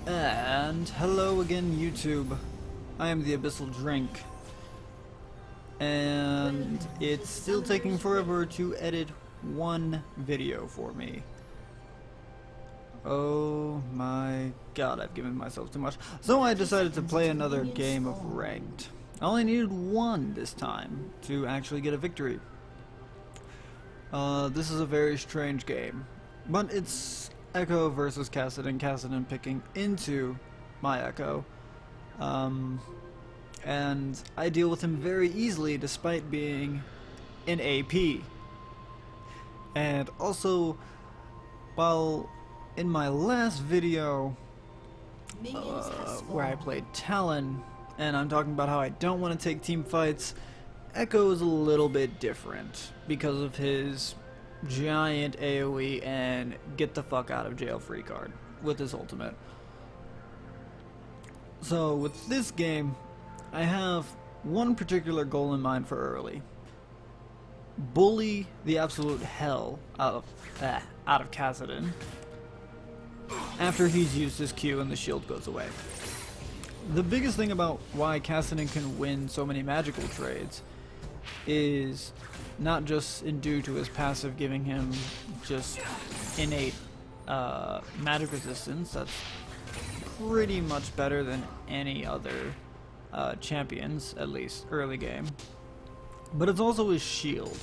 And hello again, YouTube. I am the Abyssal Drink, and it's still taking forever to edit one video for me. Oh my god, I've given myself too much. So I decided to play another game of Ranked. I only needed one this time to actually get a victory. This is a very strange game, but it's Ekko versus Kassadin, Kassadin picking into my Ekko. And I deal with him very easily despite being an AP. And also, while in my last video where I played Talon, and I'm talking about how I don't want to take team fights, Ekko is a little bit different because of his giant AoE and get the fuck out of jail free card with his ultimate. So with this game, I have one particular goal in mind for early. Bully the absolute hell out of Kassadin after he's used his Q and the shield goes away. The biggest thing about why Kassadin can win so many magical trades is not just due to his passive giving him just innate magic resistance. That's pretty much better than any other champions, at least early game. But it's also his shield.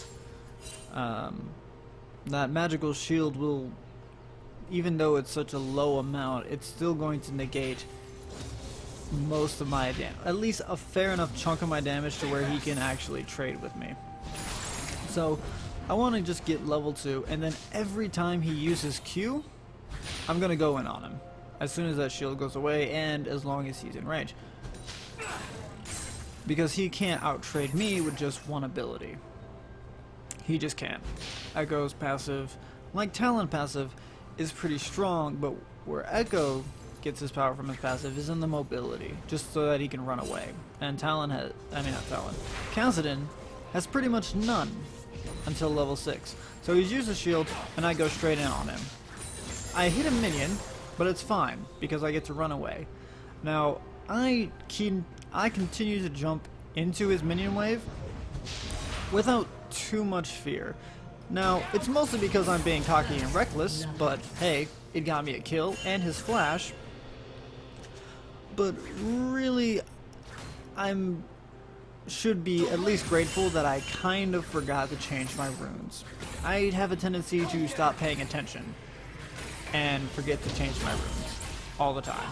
That magical shield will, even though it's such a low amount, it's still going to negate most of my damage, at least a fair enough chunk of my damage to where he can actually trade with me. So I want to just get level 2, and then every time he uses Q, I'm going to go in on him as soon as that shield goes away and as long as he's in range. Because he can't out-trade me with just one ability. He just can't. Ekko's passive, like Talon passive, is pretty strong, but where Ekko gets his power from his passive is in the mobility, just so that he can run away. And Kassadin has pretty much none until level 6. So he's used a shield, and I go straight in on him. I hit a minion, but it's fine, because I get to run away. Now, I continue to jump into his minion wave without too much fear. Now, it's mostly because I'm being cocky and reckless, but hey, it got me a kill and his flash. But really, should be at least grateful that I kind of forgot to change my runes. I have a tendency to stop paying attention and forget to change my runes all the time.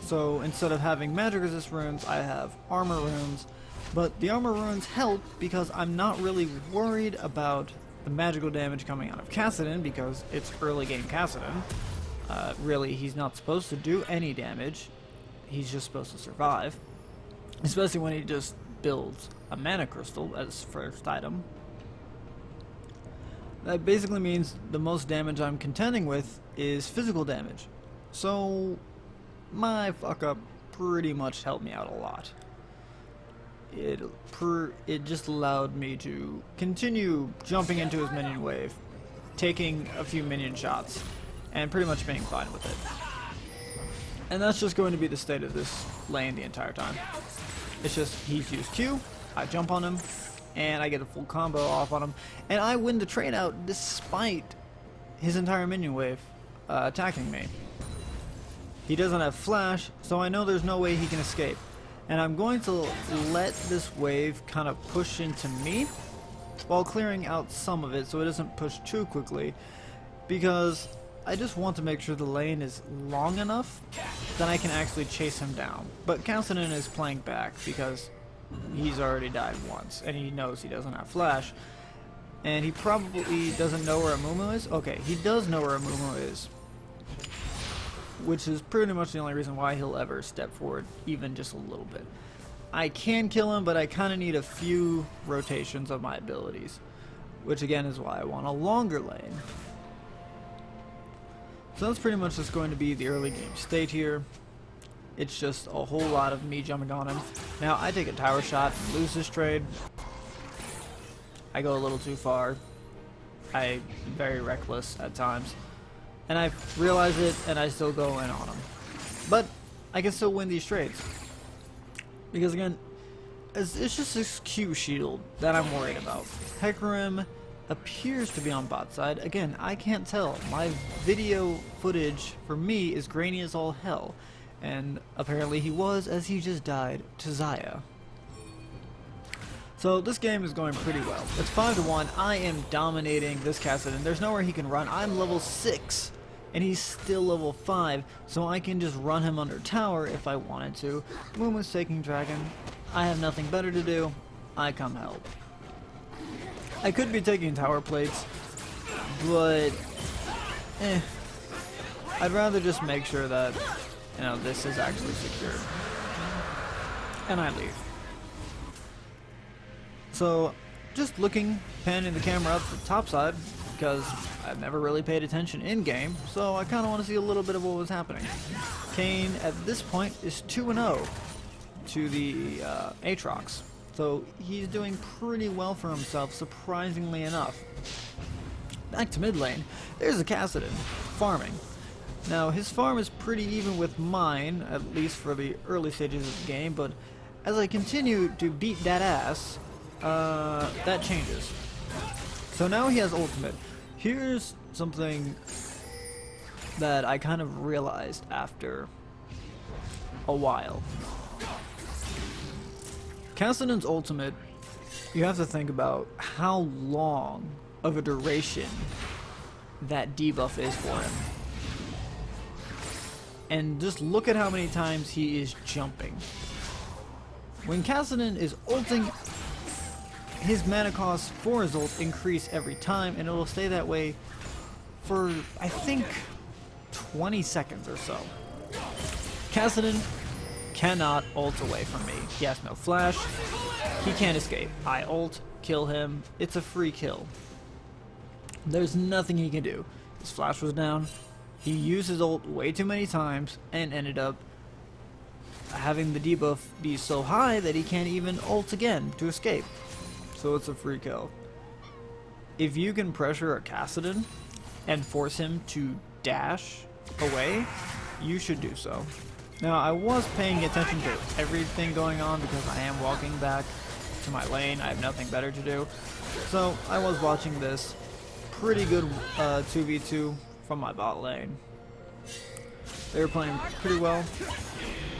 So instead of having magic resist runes, I have armor runes. But the armor runes help because I'm not really worried about the magical damage coming out of Kassadin because it's early game Kassadin. Really, he's not supposed to do any damage. He's just supposed to survive. Especially when he just builds a mana crystal as first item. That basically means the most damage I'm contending with is physical damage. So my fuck up pretty much helped me out a lot. It just allowed me to continue jumping into his minion wave, taking a few minion shots, and pretty much being fine with it. And that's just going to be the state of this lane the entire time. It's just he's used Q, I jump on him, and I get a full combo off on him, and I win the trade out despite his entire minion wave attacking me. He doesn't have flash, so I know there's no way he can escape. And I'm going to let this wave kind of push into me while clearing out some of it so it doesn't push too quickly, because I just want to make sure the lane is long enough that I can actually chase him down. But Kassadin is playing back because he's already died once and he knows he doesn't have flash, and he probably doesn't know where Amumu is. Okay, he does know where Amumu is, which is pretty much the only reason why he'll ever step forward even just a little bit. I can kill him, but I kind of need a few rotations of my abilities, which again is why I want a longer lane. So that's pretty much just going to be the early game state here. It's just a whole lot of me jumping on him. Now I take a tower shot and lose this trade. I go a little too far. I'm very reckless at times. And I realize it, and I still go in on him. But I can still win these trades. Because again, it's just this Q shield that I'm worried about. Hecarim appears to be on bot side. Again, I can't tell. My video footage for me is grainy as all hell. And apparently he was, as he just died to Xayah. So this game is going pretty well. It's 5-1. I am dominating this Kassadin. There's nowhere he can run. I'm level 6, and he's still level 5, so I can just run him under tower if I wanted to. Muumu's taking dragon. I have nothing better to do. I come help. I could be taking tower plates, but I'd rather just make sure that, you know, this is actually secured. And I leave. So, just looking, panning the camera up the top side, because I've never really paid attention in-game, so I kind of want to see a little bit of what was happening. Kayn, at this point, is 2-0 to the Aatrox, so he's doing pretty well for himself, surprisingly enough. Back to mid lane, there's a Kassadin, farming. Now, his farm is pretty even with mine, at least for the early stages of the game, but as I continue to beat that ass, that changes. So now he has ultimate. Here's something that I kind of realized after a while. Kassadin's ultimate, you have to think about how long of a duration that debuff is for him. And just look at how many times he is jumping. When Kassadin is ulting, his mana costs for his ult increase every time, and it'll stay that way for, I think, 20 seconds or so. Kassadin cannot ult away from me. He has no flash. He can't escape. I ult, kill him. It's a free kill. There's nothing he can do. His flash was down. He used his ult way too many times and ended up having the debuff be so high that he can't even ult again to escape. So it's a free kill. If you can pressure a Kassadin and force him to dash away, you should do so. Now, I was paying attention to everything going on because I am walking back to my lane. I have nothing better to do. So I was watching this pretty good 2v2 from my bot lane. They were playing pretty well.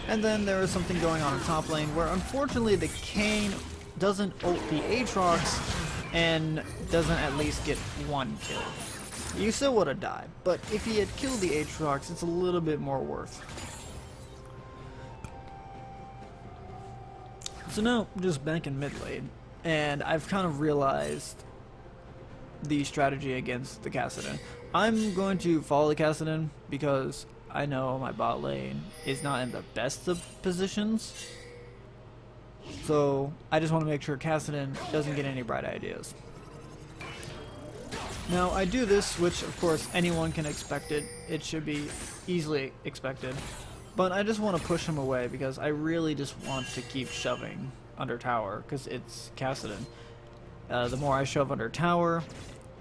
And then there was something going on in top lane where unfortunately the Kayn doesn't ult the Aatrox and doesn't at least get one kill. You still would have died, but if he had killed the Aatrox, it's a little bit more worth. So now I'm just back in mid lane, and I've kind of realized the strategy against the Kassadin. I'm going to follow the Kassadin because I know my bot lane is not in the best of positions. So I just want to make sure Kassadin doesn't get any bright ideas. Now I do this, which of course anyone can expect it. It should be easily expected. But I just want to push him away because I really just want to keep shoving under tower because it's Kassadin. The more I shove under tower,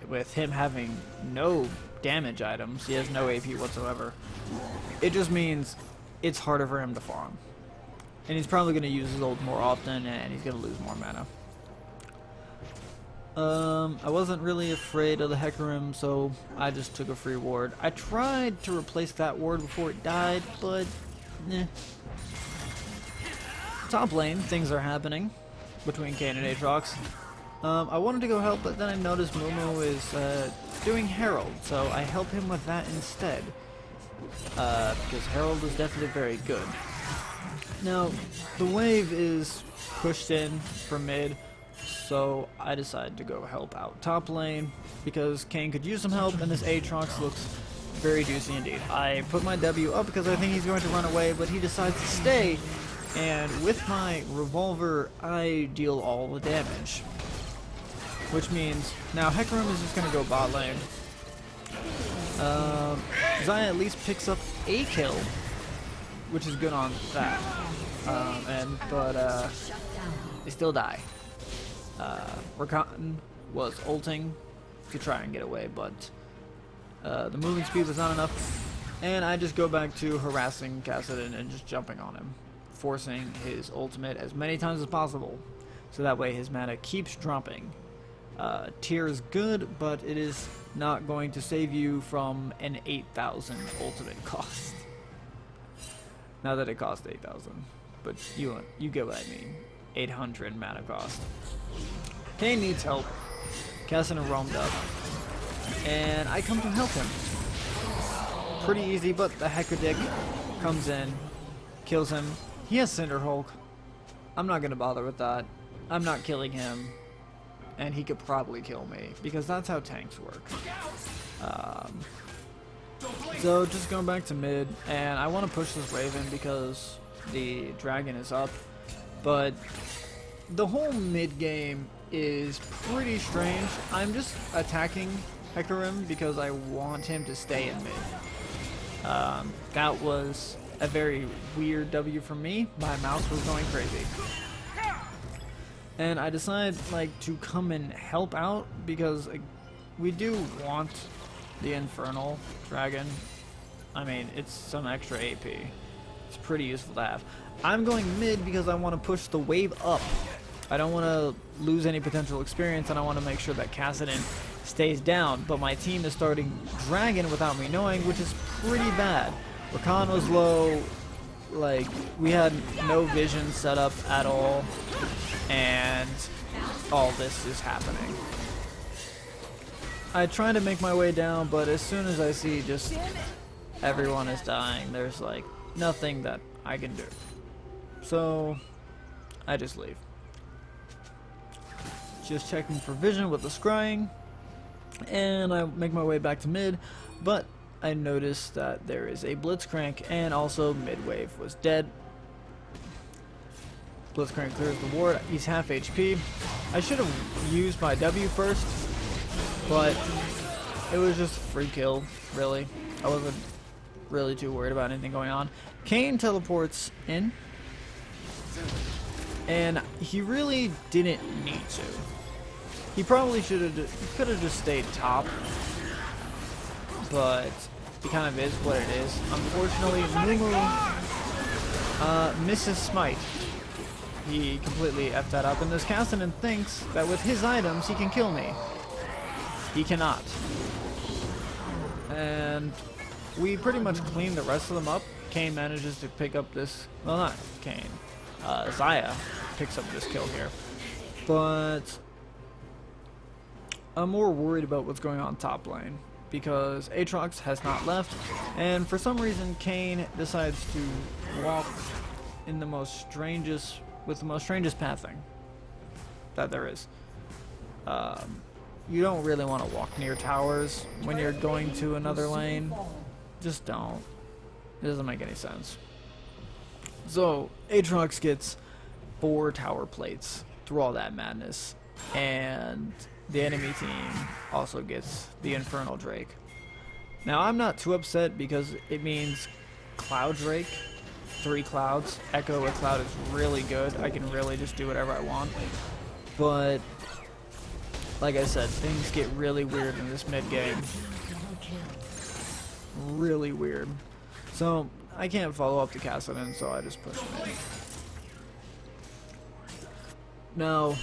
with him having no damage items, he has no AP whatsoever, it just means it's harder for him to farm. And he's probably going to use his ult more often, and he's going to lose more mana. I wasn't really afraid of the Hecarim, so I just took a free ward. I tried to replace that ward before it died, but Top lane, things are happening between Kayn and Aatrox. I wanted to go help, but then I noticed Muumu is doing Herald, so I help him with that instead. Because Herald is definitely very good. Now, the wave is pushed in from mid, so I decided to go help out top lane, because Kayn could use some help, and this Aatrox looks very juicy indeed. I put my W up because I think he's going to run away, but he decides to stay, and with my revolver, I deal all the damage. Which means, now Hecarim is just going to go bot lane. Xayah at least picks up a kill, which is good on that. But they still die. Rakan was ulting to try and get away, but The movement speed was not enough, and I just go back to harassing Kassadin and just jumping on him, forcing his ultimate as many times as possible, so that way his mana keeps dropping. Tier is good, but it is not going to save you from an 8,000 ultimate cost. Not that it cost 8,000, but you get what I mean. 800 mana cost. Kane needs help. Kassadin roamed up, and I come to help him. Pretty easy, but the Hecadic comes in, kills him. He has Cinder Hulk. I'm not gonna bother with that. I'm not killing him, and he could probably kill me because that's how tanks work. So just going back to mid, and I want to push this Raven because the dragon is up, but the whole mid game is pretty strange. I'm just attacking Hecarim because I want him to stay in mid. That was a very weird W for me. My mouse was going crazy. And I decided to come and help out because we do want the Infernal Dragon. I mean, it's some extra AP. It's pretty useful to have. I'm going mid because I want to push the wave up. I don't want to lose any potential experience, and I want to make sure that Kassadin stays down. But my team is starting Dragon without me knowing, which is pretty bad. Rakan was low. We had no vision set up at all, and all this is happening. I try to make my way down, but as soon as I see just everyone is dying, there's nothing that I can do. So I just leave. Just checking for vision with the scrying, and I make my way back to mid, but I noticed that there is a Blitzcrank, and also mid-wave was dead. Blitzcrank clears the ward. He's half HP. I should have used my W first, but it was just free kill, really. I wasn't really too worried about anything going on. Kane teleports in, and he really didn't need to. He probably could have just stayed top, but it kind of is what it is. Unfortunately, Mumu misses Smite. He completely effed that up, and this Kassadin thinks that with his items he can kill me. He cannot. And we pretty much clean the rest of them up. Kane manages to pick up this, well, not Kane, Xayah picks up this kill here. But I'm more worried about what's going on top lane, because Aatrox has not left, and for some reason Kane decides to walk in the most strangest, with the most strangest pathing that there is. You don't really want to walk near towers when you're going to another lane. Just don't. It doesn't make any sense. So Aatrox gets 4 tower plates through all that madness, and the enemy team also gets the Infernal Drake. Now I'm not too upset because it means Cloud Drake, 3 clouds. Ekko with Cloud is really good. I can really just do whatever I want. But like I said, things get really weird in this mid game. Really weird. So I can't follow up to Kassadin, so I just push him in. Now,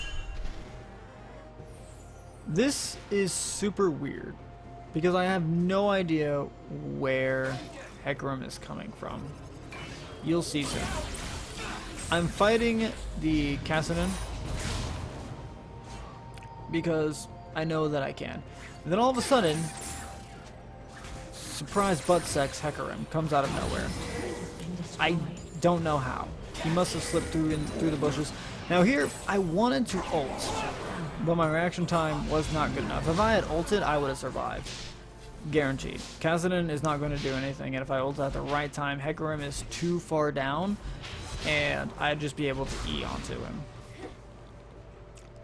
this is super weird because I have no idea where Hecarim is coming from. You'll see soon. I'm fighting the Kassadin because I know that I can. And then all of a sudden, surprise butt sex Hecarim comes out of nowhere. I don't know how. He must have slipped through the bushes. Now here, I wanted to ult, but my reaction time was not good enough. If I had ulted, I would have survived. Guaranteed. Kassadin is not going to do anything, and if I ult at the right time, Hecarim is too far down, and I'd just be able to E onto him.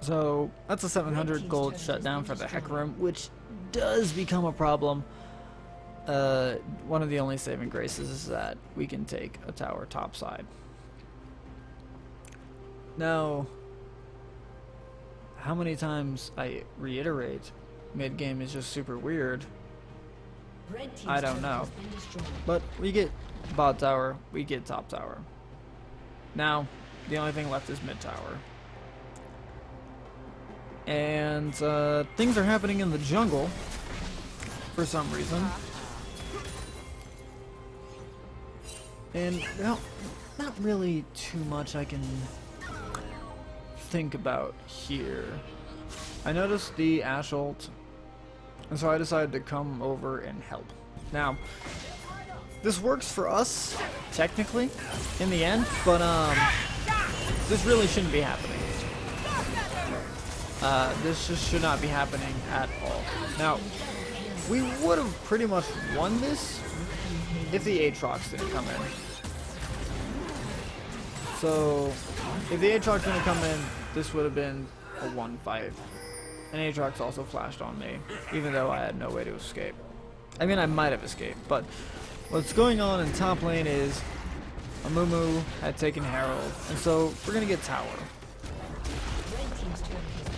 So that's a 700 gold shutdown for the Hecarim, which does become a problem. One of the only saving graces is that we can take a tower topside. Now, how many times I reiterate, mid game is just super weird. I don't know. But we get bot tower, we get top tower. Now, the only thing left is mid tower. And things are happening in the jungle for some reason. And, well, not really too much I can think about here. I noticed the Ashe ult, and so I decided to come over and help. Now, this works for us, technically, in the end, but this really shouldn't be happening. This just should not be happening at all. Now, we would have pretty much won this if the Aatrox didn't come in. So, if the Aatrox didn't come in, this would have been a 1-5. And Aatrox also flashed on me, even though I had no way to escape. I mean, I might have escaped, but what's going on in top lane is Amumu had taken Herald, and so we're going to get tower.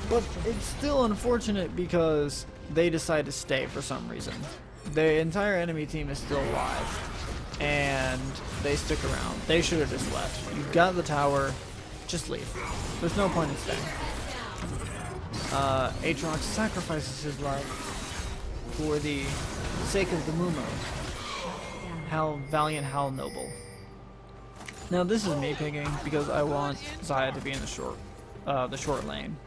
But it's still unfortunate because they decide to stay for some reason. The entire enemy team is still alive, and they stick around. They should have just left. You've got the tower, just leave. There's no point in staying. Aatrox sacrifices his life for the sake of the Mumu. How valiant, how noble. Now this is me picking because I want Xayah to be in the short lane.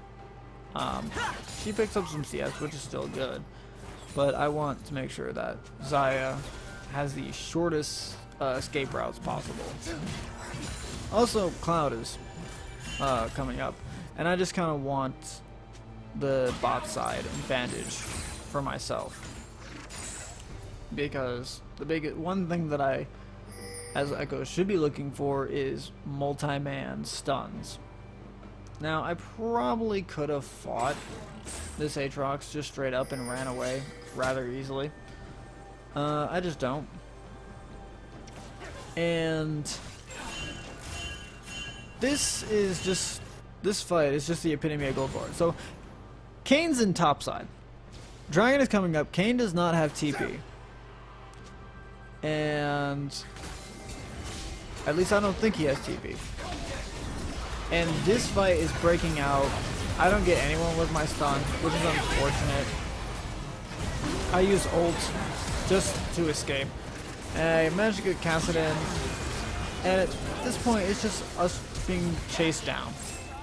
She picks up some CS, which is still good, but I want to make sure that Xayah has the shortest escape routes possible. Also, Cloud is coming up, and I just kind of want the bot side advantage for myself, because the one thing that I, as Ekko, should be looking for is multi-man stuns. Now, I probably could have fought this Aatrox just straight up and ran away rather easily. I just don't. And this fight is just the epitome of go for it. So, Kane's in topside. Dragon is coming up. Kane does not have TP. And at least I don't think he has TP. And this fight is breaking out. I don't get anyone with my stun, which is unfortunate. I use ult just to escape. And I managed to get Kassadin. And at this point, it's just us being chased down.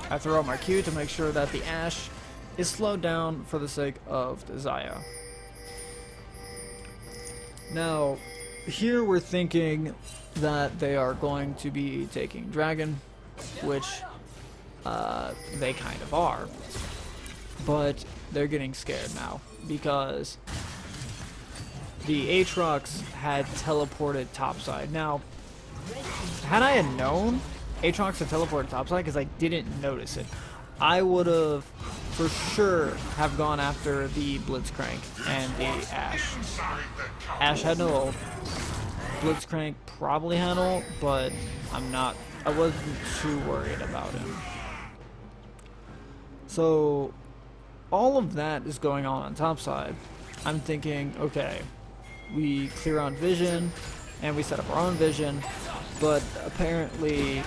I throw out my Q to make sure that the Ashe is slowed down for the sake of the Xayah. Now, here we're thinking that they are going to be taking Dragon, which they kind of are, but they're getting scared now because the Aatrox had teleported topside. Now, had I had known Aatrox had teleported topside, because I didn't notice it, I would have for sure have gone after the Blitzcrank and the Ashe. Ashe had no ult. Blitzcrank probably had ult, but I wasn't too worried about him. So all of that is going on topside. I'm thinking, okay, we clear on vision and we set up our own vision, but apparently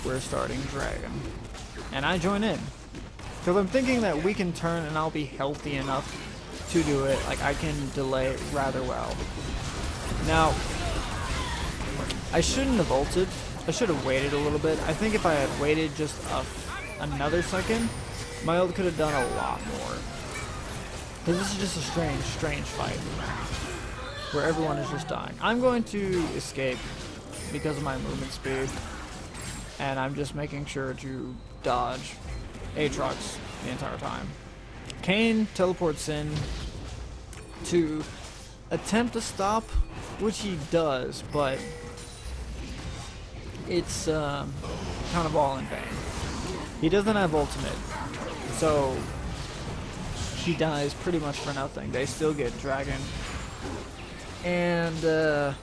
we're starting Dragon. And I join in. Because I'm thinking that we can turn and I'll be healthy enough to do it. Like, I can delay it rather well. Now, I shouldn't have ulted. I should have waited a little bit. I think if I had waited just another second, my ult could have done a lot more. Because this is just a strange fight where everyone is just dying. I'm going to escape because of my movement speed, and I'm just making sure to dodge Aatrox the entire time. Kane teleports in to attempt to stop, which he does, but it's kind of all in vain. He doesn't have ultimate, so he dies pretty much for nothing. They still get Dragon, and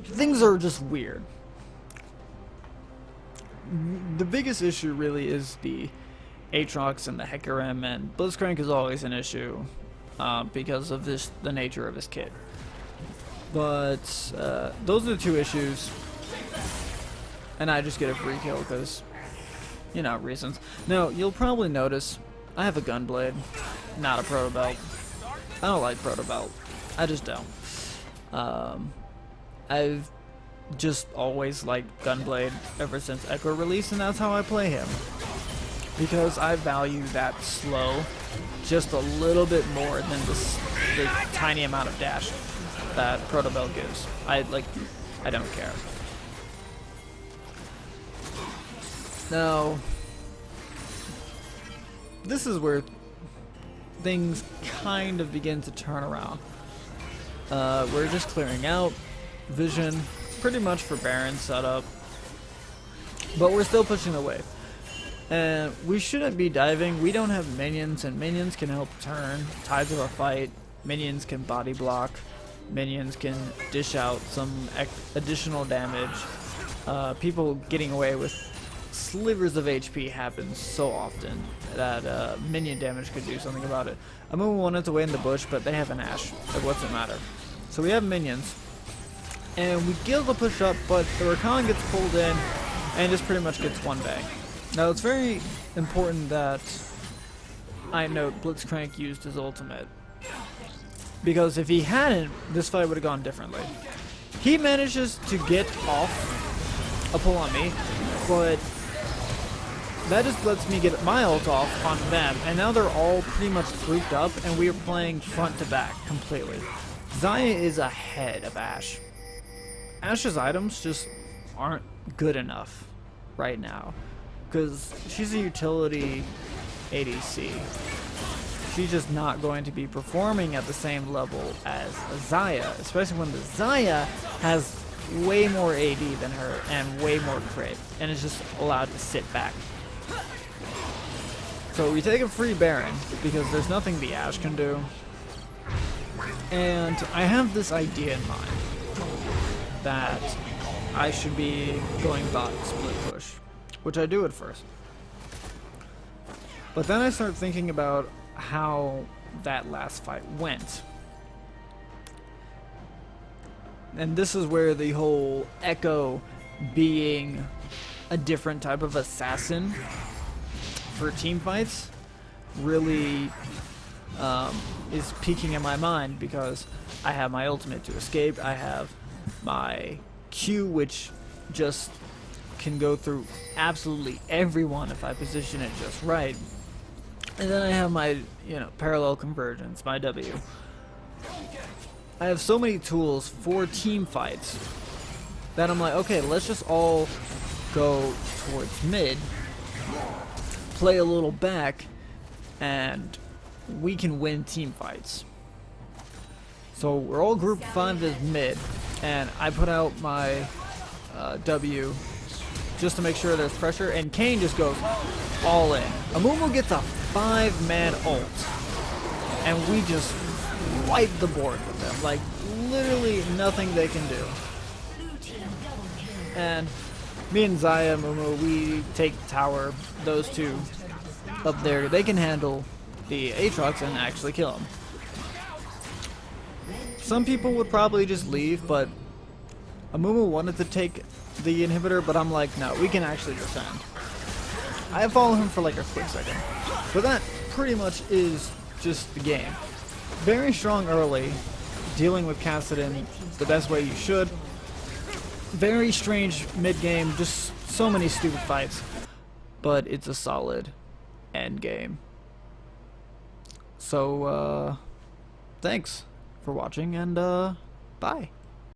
things are just weird. The biggest issue really is the Aatrox and the Hecarim, and Blitzcrank is always an issue. because of the nature of his kit. But those are the two issues, and I just get a free kill because, you know, reasons. Now, you'll probably notice I have a gunblade, not a proto belt. I don't like proto belt. I just don't. I've just always liked gunblade ever since Ekko released, and that's how I play him. Because I value that slow just a little bit more than the tiny amount of dash that proto belt gives. I don't care. Now, this is where things kind of begin to turn around. We're just clearing out vision pretty much for Baron setup, but we're still pushing the wave. And we shouldn't be diving. We don't have minions, and minions can help turn tides of a fight. Minions can body block. Minions can dish out some additional damage. People getting away with slivers of HP happens so often that minion damage could do something about it. Amumu wanted to wait in the bush, but they have an Ashe. It doesn't matter. So we have minions, and we get able to push up, but the Rakan gets pulled in and just pretty much gets one bang. Now it's very important that I note Blitzcrank used his ultimate, because if he hadn't, this fight would have gone differently. He manages to get off a pull on me, but that just lets me get my ult off on them, and now they're all pretty much grouped up, and we are playing front to back completely. Xayah is ahead of Ashe. Ashe's items just aren't good enough right now, because she's a utility ADC. She's just not going to be performing at the same level as Xayah, especially when the Xayah has way more AD than her and way more crit, and is just allowed to sit back. So we take a free Baron because there's nothing the Ashe can do, and I have this idea in mind that I should be going bot split push, which I do at first. But then I start thinking about how that last fight went. And this is where the whole Ekko being a different type of assassin for team fights really is peaking in my mind, because I have my ultimate to escape, I have my Q, which just can go through absolutely everyone if I position it just right. And then I have my, parallel convergence, my W. I have so many tools for team fights that I'm like, okay, let's just all go towards mid, play a little back, and we can win team fights. So we're all group 5 as mid, and I put out my W just to make sure there's pressure, and Kane just goes all in. Amumu gets a 5-man ult, and we just wipe the board with them. Like, literally nothing they can do. And me and Xayah, Amumu, we take tower. Those two up there, they can handle the Aatrox and actually kill him. Some people would probably just leave, but Amumu wanted to take the inhibitor, but I'm like, no, we can actually defend. I follow him for like a quick second. But that pretty much is just the game. Very strong early, dealing with Kassadin the best way you should. Very strange mid-game, just so many stupid fights. But it's a solid end game. So, thanks for watching, and bye.